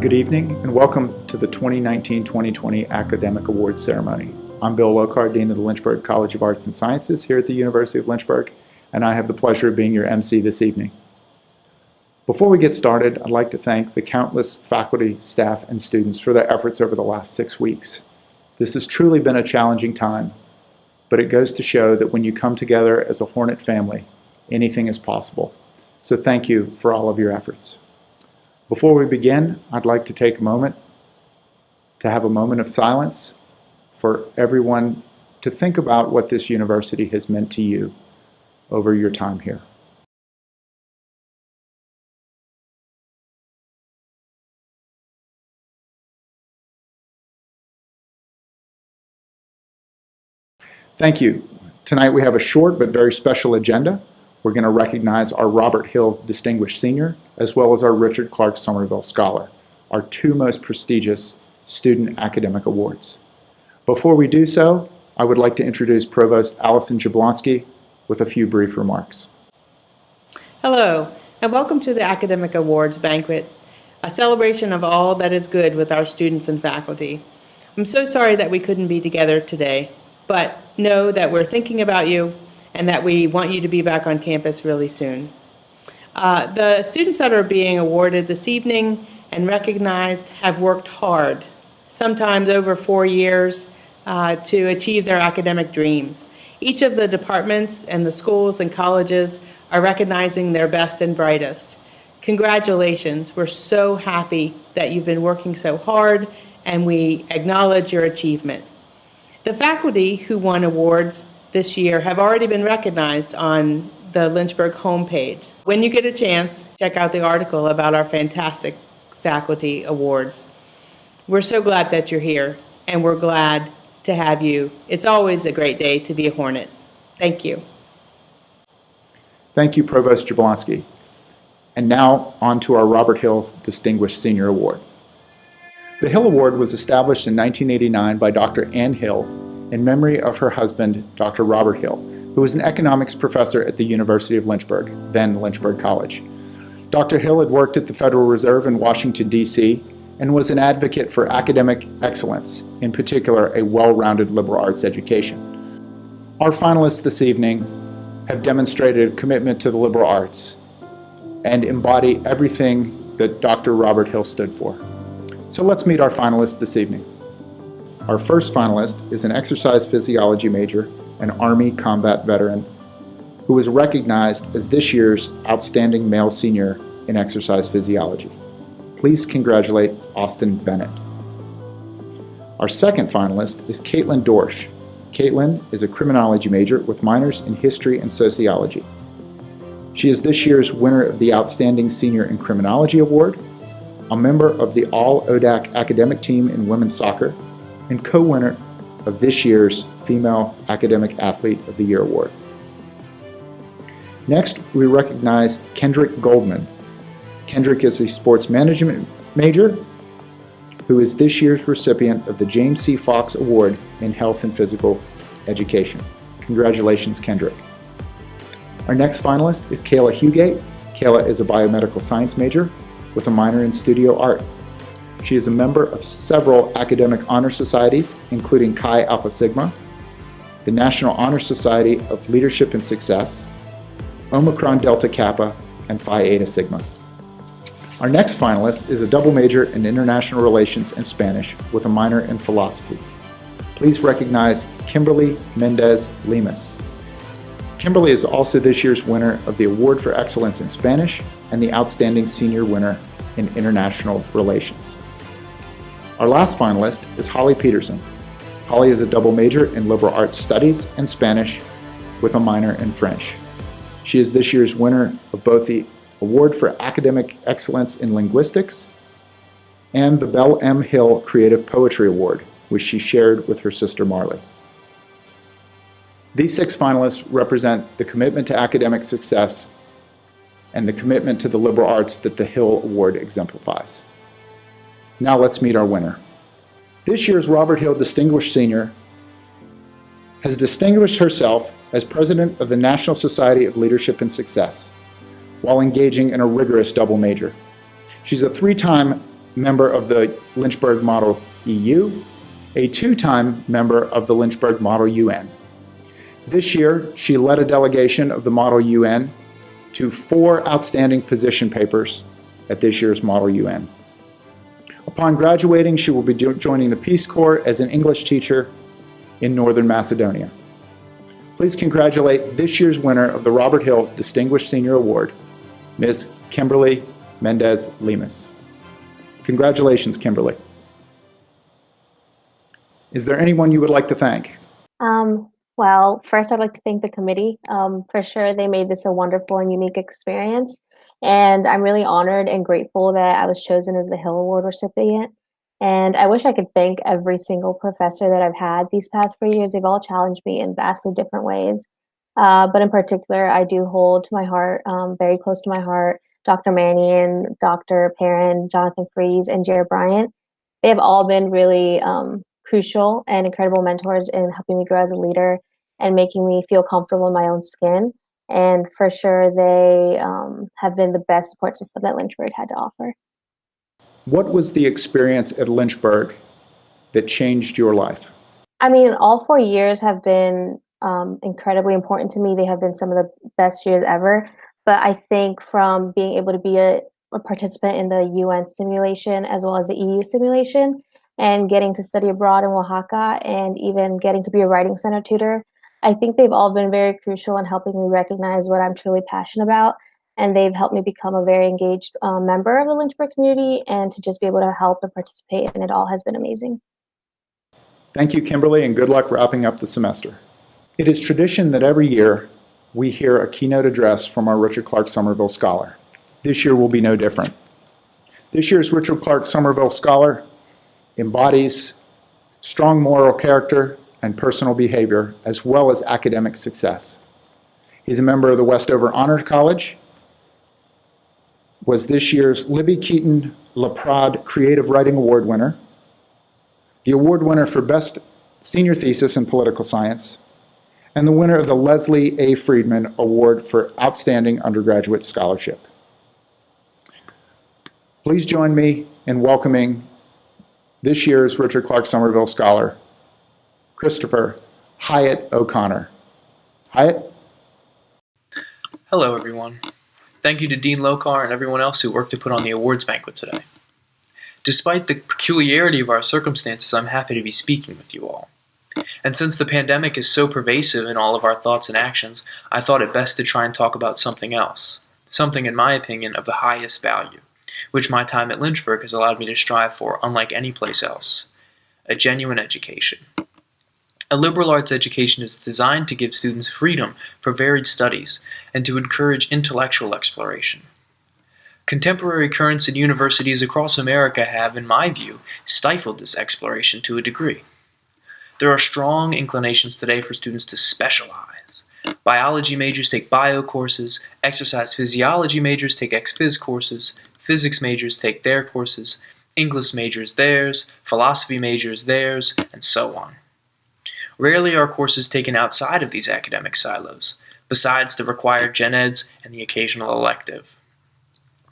Good evening and welcome to the 2019-2020 Academic Awards Ceremony. I'm Bill Lockhart, Dean of the Lynchburg College of Arts and Sciences here at the University of Lynchburg, and I have the pleasure of being your MC this evening. Before we get started, I'd like to thank the countless faculty, staff, and students for their efforts over the last 6 weeks. This has truly been a challenging time, but it goes to show that when you come together as a Hornet family, anything is possible. So thank you for all of your efforts. Before we begin, I'd like to take a moment to have a moment of silence for everyone to think about what this university has meant to you over your time here. Thank you. Tonight we have a short but very special agenda. We're going to recognize our Robert Hill Distinguished Senior, as well as our Richard Clarke Somerville Scholar, our two most prestigious student academic awards. Before we do so, I would like to introduce Provost Allison Jablonski with a few brief remarks. Hello, and welcome to the Academic Awards Banquet, a celebration of all that is good with our students and faculty. I'm so sorry that we couldn't be together today, but know that we're thinking about you and that we want you to be back on campus really soon. The students that are being awarded this evening and recognized have worked hard, sometimes over 4 years, to achieve their academic dreams. Each of the departments and the schools and colleges are recognizing their best and brightest. Congratulations. We're so happy that you've been working so hard, and we acknowledge your achievement. The faculty who won awards this year have already been recognized on the Lynchburg homepage. When you get a chance, check out the article about our fantastic faculty awards. We're so glad that you're here, and we're glad to have you. It's always a great day to be a Hornet. Thank you. Thank you, Provost Jablonski. And now on to our Robert Hill Distinguished Senior Award. The Hill Award was established in 1989 by Dr. Ann Hill in memory of her husband, Dr. Robert Hill, who was an economics professor at the University of Lynchburg, then Lynchburg College. Dr. Hill had worked at the Federal Reserve in Washington, D.C., and was an advocate for academic excellence, in particular a well-rounded liberal arts education. Our finalists this evening have demonstrated a commitment to the liberal arts and embody everything that Dr. Robert Hill stood for. So let's meet our finalists this evening. Our first finalist is an exercise physiology major, an Army combat veteran, who was recognized as this year's Outstanding Male Senior in Exercise Physiology. Please congratulate Austin Bennett. Our second finalist is Caitlin Dorsch. Caitlin is a criminology major with minors in history and sociology. She is this year's winner of the Outstanding Senior in Criminology Award, a member of the All-ODAC academic team in women's soccer, and co-winner of this year's Female Academic Athlete of the Year Award. Next, we recognize Kendrick Goldman. Kendrick is a sports management major who is this year's recipient of the James C. Fox Award in Health and Physical Education. Congratulations, Kendrick. Our next finalist is Kayla Hugate. Kayla is a biomedical science major with a minor in studio art. She is a member of several academic honor societies, including Chi Alpha Sigma, the National Honor Society of Leadership and Success, Omicron Delta Kappa, and Phi Eta Sigma. Our next finalist is a double major in International Relations and Spanish with a minor in philosophy. Please recognize Kimberly Mendez Limas. Kimberly is also this year's winner of the Award for Excellence in Spanish and the Outstanding Senior Winner in International Relations. Our last finalist is Holly Peterson. Holly is a double major in Liberal Arts Studies and Spanish with a minor in French. She is this year's winner of both the Award for Academic Excellence in Linguistics and the Belle M. Hill Creative Poetry Award, which she shared with her sister Marley. These 6 finalists represent the commitment to academic success and the commitment to the liberal arts that the Hill Award exemplifies. Now let's meet our winner. This year's Robert Hill Distinguished Senior has distinguished herself as president of the National Society of Leadership and Success while engaging in a rigorous double major. She's a 3-time member of the Lynchburg Model EU, a two-time member of the Lynchburg Model UN. This year, she led a delegation of the Model UN to 4 outstanding position papers at this year's Model UN. Upon graduating, she will be joining the Peace Corps as an English teacher in Northern Macedonia. Please congratulate this year's winner of the Robert Hill Distinguished Senior Award, Ms. Kimberly Mendez Limas. Congratulations, Kimberly. Is there anyone you would like to thank? Well, first I'd like to thank the committee. For sure, they made this a wonderful and unique experience. And I'm really honored and grateful that I was chosen as the Hill Award recipient. And I wish I could thank every single professor that I've had these past 4 years. They've all challenged me in vastly different ways. But in particular, I do hold to my heart, very close to my heart, Dr. Mannion, Dr. Perrin, Jonathan Fries, and Jared Bryant. They have all been really crucial and incredible mentors in helping me grow as a leader and making me feel comfortable in my own skin. And for sure, they have been the best support system that Lynchburg had to offer. What was the experience at Lynchburg that changed your life? I mean, all 4 years have been incredibly important to me. They have been some of the best years ever. But I think from being able to be a participant in the UN simulation as well as the EU simulation and getting to study abroad in Oaxaca and even getting to be a writing center tutor, I think they've all been very crucial in helping me recognize what I'm truly passionate about. And they've helped me become a very engaged member of the Lynchburg community and to just be able to help and participate. And it all has been amazing. Thank you, Kimberly, and good luck wrapping up the semester. It is tradition that every year we hear a keynote address from our Richard Clarke Somerville Scholar. This year will be no different. This year's Richard Clarke Somerville Scholar embodies strong moral character and personal behavior, as well as academic success. He's a member of the Westover Honor College, was this year's Libby Keaton LaPrade Creative Writing Award winner, the award winner for Best Senior Thesis in Political Science, and the winner of the Leslie A. Friedman Award for Outstanding Undergraduate Scholarship. Please join me in welcoming this year's Richard Clarke Somerville Scholar, Christopher Hyatt O'Connor. Hyatt? Hello, everyone. Thank you to Dean Lokar and everyone else who worked to put on the awards banquet today. Despite the peculiarity of our circumstances, I'm happy to be speaking with you all. And since the pandemic is so pervasive in all of our thoughts and actions, I thought it best to try and talk about something else, something, in my opinion, of the highest value, which my time at Lynchburg has allowed me to strive for unlike any place else: a genuine education. A liberal arts education is designed to give students freedom for varied studies and to encourage intellectual exploration. Contemporary currents in universities across America have, in my view, stifled this exploration to a degree. There are strong inclinations today for students to specialize. Biology majors take bio courses, exercise physiology majors take ex-phys courses, physics majors take their courses, English majors theirs, philosophy majors theirs, and so on. Rarely are courses taken outside of these academic silos, besides the required gen eds and the occasional elective.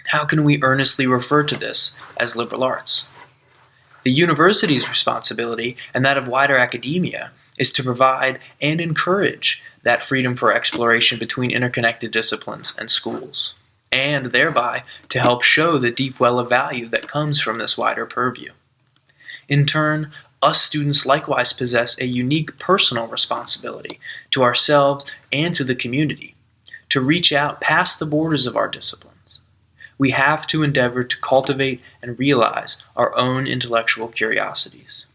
How can we earnestly refer to this as liberal arts? The university's responsibility, and that of wider academia, is to provide and encourage that freedom for exploration between interconnected disciplines and schools, and thereby to help show the deep well of value that comes from this wider purview. In turn, us students likewise possess a unique personal responsibility to ourselves and to the community to reach out past the borders of our disciplines. We have to endeavor to cultivate and realize our own intellectual curiosities.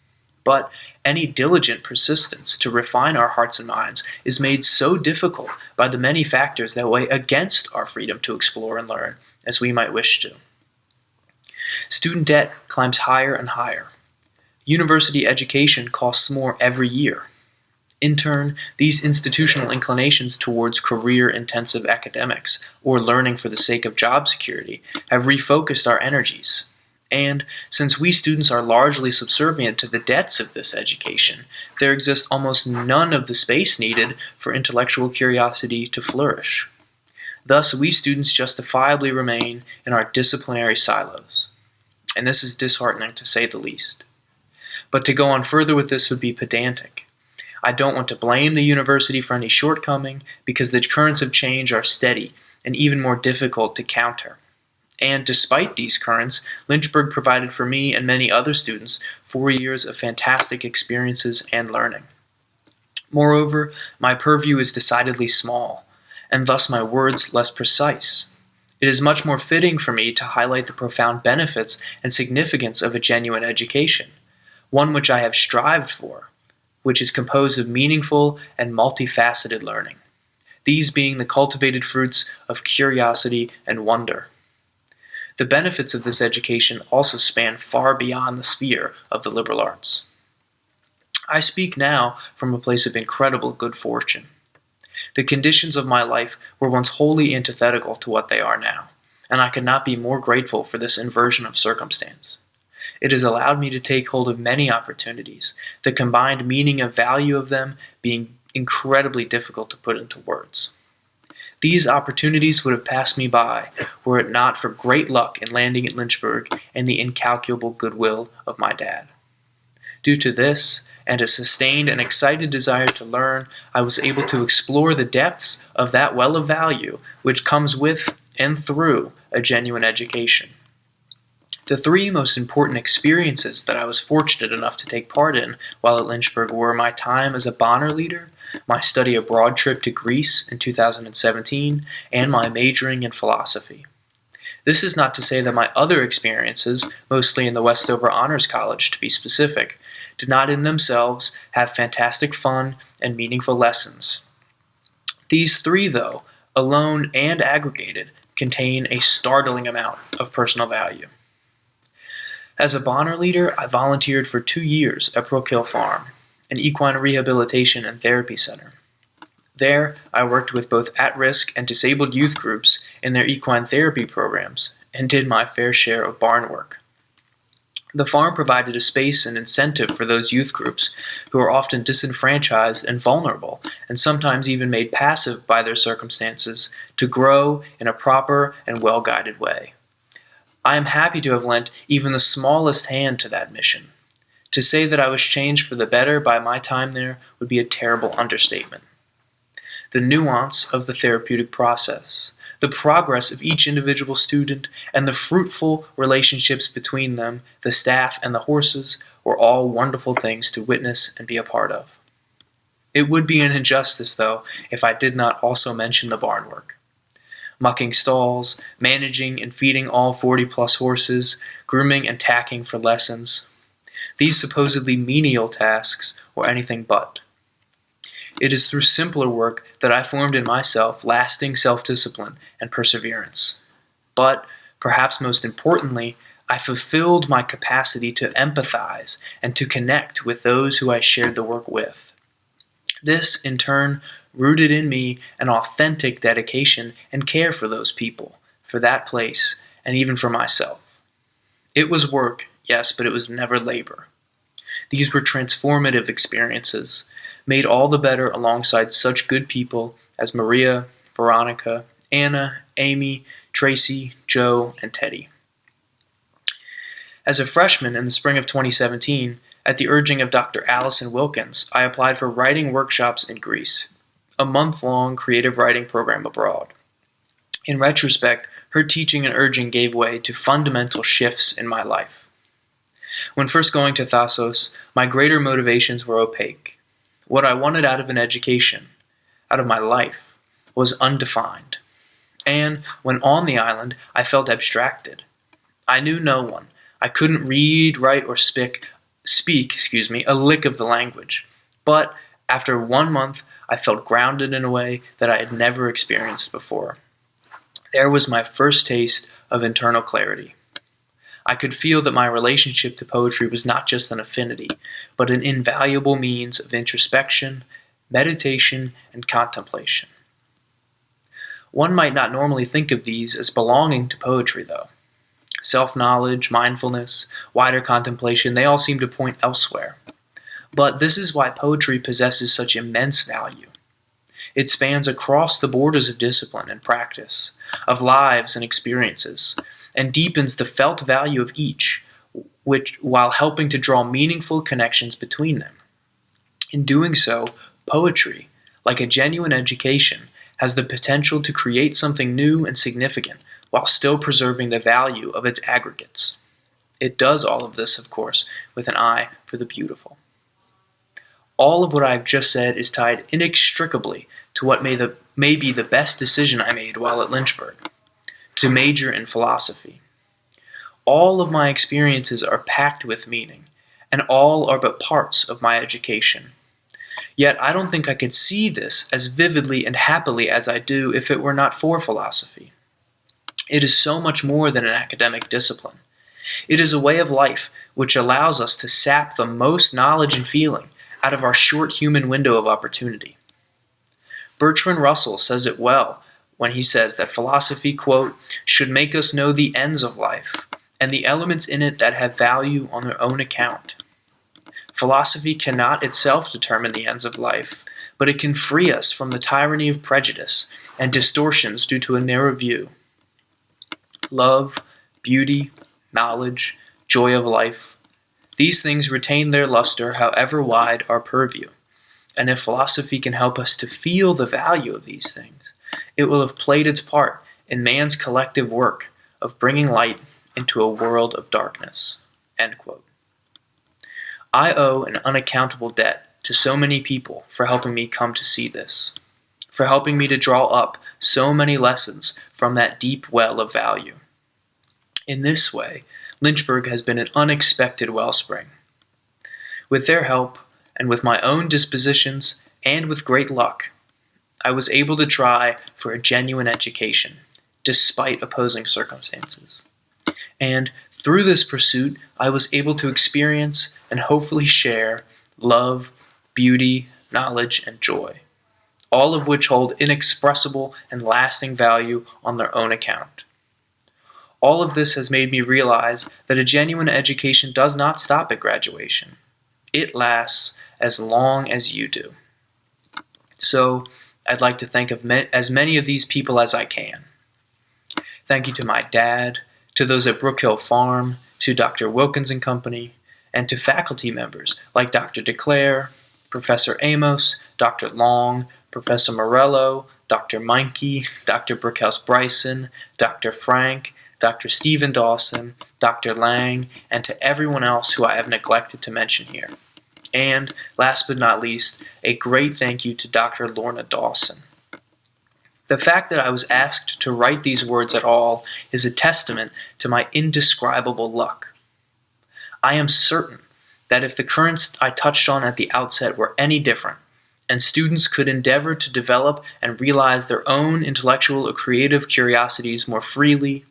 But any diligent persistence to refine our hearts and minds is made so difficult by the many factors that weigh against our freedom to explore and learn as we might wish to. Student debt climbs higher and higher. University education costs more every year. In turn, these institutional inclinations towards career-intensive academics or learning for the sake of job security have refocused our energies. And since we students are largely subservient to the debts of this education, there exists almost none of the space needed for intellectual curiosity to flourish. Thus, we students justifiably remain in our disciplinary silos. and this is disheartening to say the least. But to go on further with this would be pedantic. I don't want to blame the university for any shortcoming, because the currents of change are steady and even more difficult to counter. And despite these currents, Lynchburg provided for me and many other students 4 years of fantastic experiences and learning. Moreover, my purview is decidedly small, and thus my words less precise. It is much more fitting for me to highlight the profound benefits and significance of a genuine education, one which I have strived for, which is composed of meaningful and multifaceted learning, these being the cultivated fruits of curiosity and wonder. The benefits of this education also span far beyond the sphere of the liberal arts. I speak now from a place of incredible good fortune. The conditions of my life were once wholly antithetical to what they are now, and I could not be more grateful for this inversion of circumstance. It has allowed me to take hold of many opportunities, the combined meaning and value of them being incredibly difficult to put into words. These opportunities would have passed me by were it not for great luck in landing at Lynchburg and the incalculable goodwill of my dad. Due to this, and a sustained and excited desire to learn, I was able to explore the depths of that well of value which comes with and through a genuine education. The 3 most important experiences that I was fortunate enough to take part in while at Lynchburg were my time as a Bonner leader, my study abroad trip to Greece in 2017, and my majoring in philosophy. This is not to say that my other experiences, mostly in the Westover Honors College to be specific, did not in themselves have fantastic fun and meaningful lessons. These 3, though, alone and aggregated, contain a startling amount of personal value. As a Bonner leader, I volunteered for 2 years at Brook Hill Farm, an equine rehabilitation and therapy center. There, I worked with both at-risk and disabled youth groups in their equine therapy programs and did my fair share of barn work. The farm provided a space and incentive for those youth groups who are often disenfranchised and vulnerable, and sometimes even made passive by their circumstances, to grow in a proper and well-guided way. I am happy to have lent even the smallest hand to that mission. To say that I was changed for the better by my time there would be a terrible understatement. The nuance of the therapeutic process, the progress of each individual student, and the fruitful relationships between them, the staff and the horses, were all wonderful things to witness and be a part of. It would be an injustice, though, if I did not also mention the barn work. Mucking stalls, managing and feeding all 40-plus horses, grooming and tacking for lessons. These supposedly menial tasks were anything but. It is through simpler work that I formed in myself lasting self-discipline and perseverance. But, perhaps most importantly, I fulfilled my capacity to empathize and to connect with those who I shared the work with. This, in turn, rooted in me an authentic dedication and care for those people, for that place, and even for myself. It was work, yes, but it was never labor. These were transformative experiences, made all the better alongside such good people as Maria, Veronica, Anna, Amy, Tracy, Joe, and Teddy. As a freshman in the spring of 2017, at the urging of Dr. Allison Wilkins, I applied for writing workshops in Greece, a month-long creative writing program abroad. In retrospect, her teaching and urging gave way to fundamental shifts in my life. When first going to Thasos, my greater motivations were opaque. What I wanted out of an education, out of my life, was undefined. And when on the island, I felt abstracted. I knew no one. I couldn't read, write, or speak a lick of the language. But after 1 month, I felt grounded in a way that I had never experienced before. There was my first taste of internal clarity. I could feel that my relationship to poetry was not just an affinity, but an invaluable means of introspection, meditation, and contemplation. One might not normally think of these as belonging to poetry, though. Self-knowledge, mindfulness, wider contemplation, they all seem to point elsewhere. But this is why poetry possesses such immense value. It spans across the borders of discipline and practice, of lives and experiences, and deepens the felt value of each, while helping to draw meaningful connections between them. In doing so, poetry, like a genuine education, has the potential to create something new and significant while still preserving the value of its aggregates. It does all of this, of course, with an eye for the beautiful. All of what I've just said is tied inextricably to what may be the best decision I made while at Lynchburg, to major in philosophy. All of my experiences are packed with meaning, and all are but parts of my education. Yet I don't think I could see this as vividly and happily as I do if it were not for philosophy. It is so much more than an academic discipline. It is a way of life which allows us to sap the most knowledge and feeling out of our short human window of opportunity. Bertrand Russell says it well when he says that philosophy, quote, should make us know the ends of life and the elements in it that have value on their own account. Philosophy cannot itself determine the ends of life, but it can free us from the tyranny of prejudice and distortions due to a narrow view. Love, beauty, knowledge, joy of life, these things retain their luster however wide our purview. And if philosophy can help us to feel the value of these things, it will have played its part in man's collective work of bringing light into a world of darkness. End quote. I owe an unaccountable debt to so many people for helping me come to see this, for helping me to draw up so many lessons from that deep well of value. In this way, Lynchburg has been an unexpected wellspring. With their help, and with my own dispositions, and with great luck, I was able to try for a genuine education, despite opposing circumstances. And through this pursuit, I was able to experience and hopefully share love, beauty, knowledge, and joy, all of which hold inexpressible and lasting value on their own account. All of this has made me realize that a genuine education does not stop at graduation. It lasts as long as you do. So, I'd like to thank as many of these people as I can. Thank you to my dad, to those at Brook Hill Farm, to Dr. Wilkins and Company, and to faculty members like Dr. DeClaire, Professor Amos, Dr. Long, Professor Morello, Dr. Meinke, Dr. Brookhouse Bryson, Dr. Frank, Dr. Stephen Dawson, Dr. Lang, and to everyone else who I have neglected to mention here. And, last but not least, a great thank you to Dr. Lorna Dawson. The fact that I was asked to write these words at all is a testament to my indescribable luck. I am certain that if the currents I touched on at the outset were any different, and students could endeavor to develop and realize their own intellectual or creative curiosities more freely,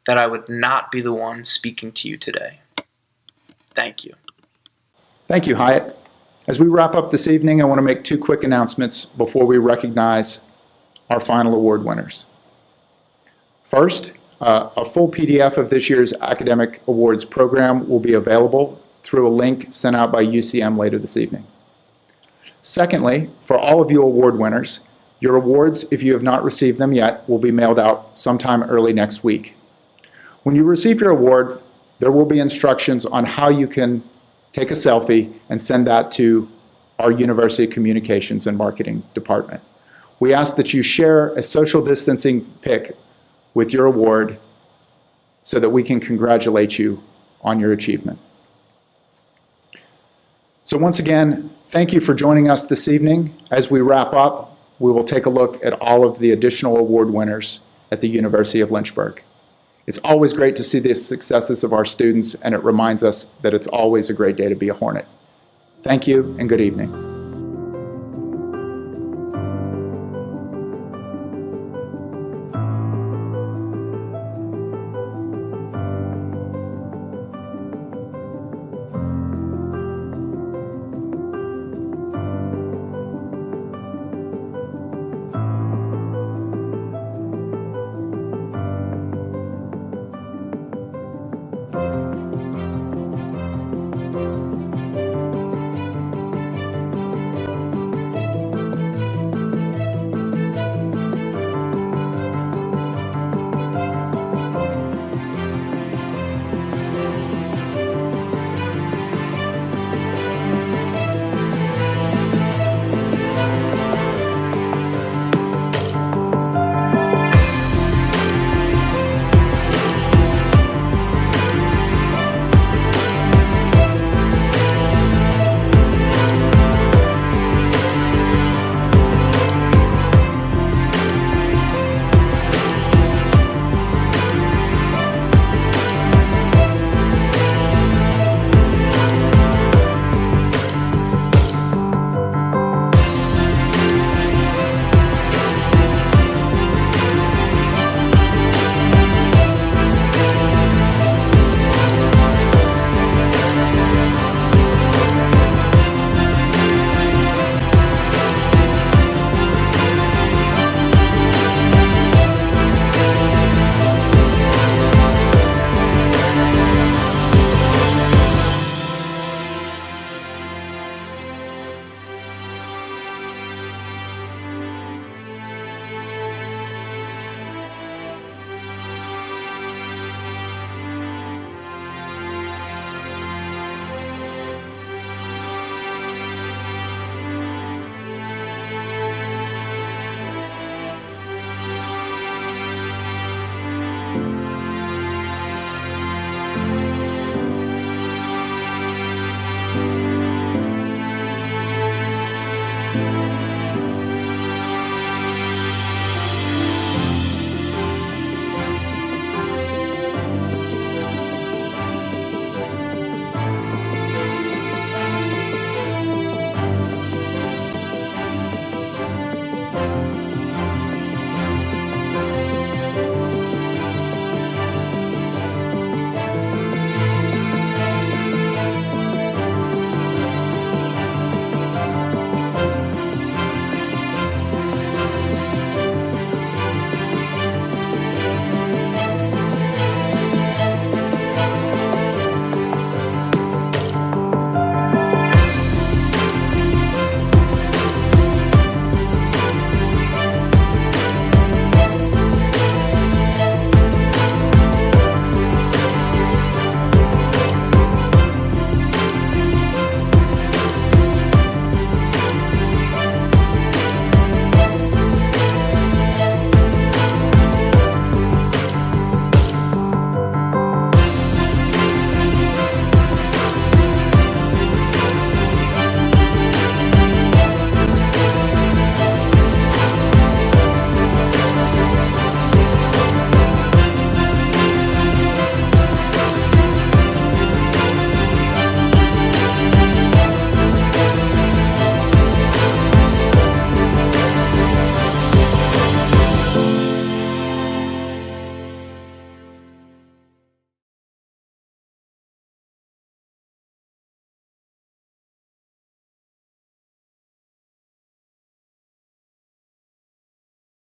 that I would not be the one speaking to you today. Thank you. Thank you, Hyatt. As we wrap up this evening, I want to make two quick announcements before we recognize our final award winners. First, a full PDF of this year's Academic Awards program will be available through a link sent out by UCM later this evening. Secondly, for all of you award winners, your awards, if you have not received them yet, will be mailed out sometime early next week. When you receive your award, there will be instructions on how you can take a selfie and send that to our University Communications and Marketing Department. We ask that you share a social distancing pic with your award so that we can congratulate you on your achievement. So once again, thank you for joining us this evening. As we wrap up, we will take a look at all of the additional award winners at the University of Lynchburg. It's always great to see the successes of our students, and it reminds us that it's always a great day to be a Hornet. Thank you, and good evening.